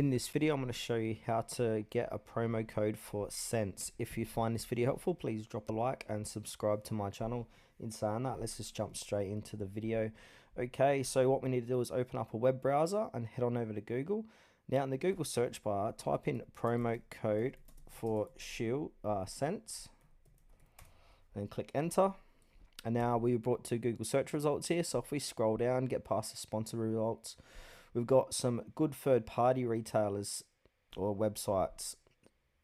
In this video, I'm going to show you how to get a promo code for SSENSE. If you find this video helpful, please drop a like and subscribe to my channel. In saying that, let's just jump straight into the video. Okay, so what we need to do is open up a web browser and head on over to Google. Now in the Google search bar, type in promo code for SSENSE and click enter. And now we're brought to Google search results here. So if we scroll down, get past the sponsor results, we've got some good third-party retailers or websites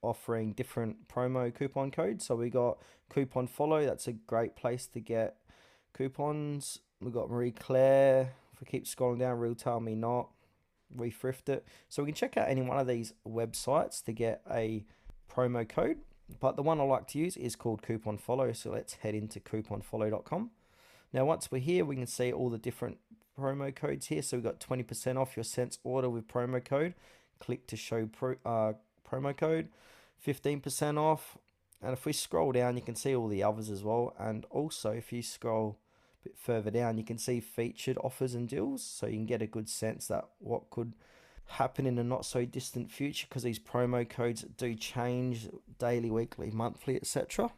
offering different promo coupon codes. So we got Coupon Follow. That's a great place to get coupons. We've got Marie Claire. If we keep scrolling down, Real Tell Me Not, We Thrift It. So we can check out any one of these websites to get a promo code. But the one I like to use is called Coupon Follow. So let's head into couponfollow.com. Now, once we're here, we can see all the different promo codes here. So we've got 20% off your SSENSE order with promo code. Click to show promo code, 15% off. And if we scroll down, you can see all the others as well. And also, if you scroll a bit further down, you can see featured offers and deals. So you can get a good sense that what could happen in a not so distant future, because these promo codes do change daily, weekly, monthly, etc.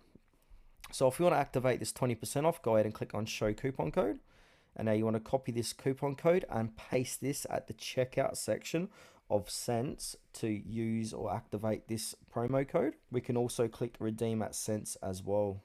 So if you want to activate this 20% off, go ahead and click on show coupon code. And now you want to copy this coupon code and paste this at the checkout section of SSENSE to use or activate this promo code. We can also click redeem at SSENSE as well.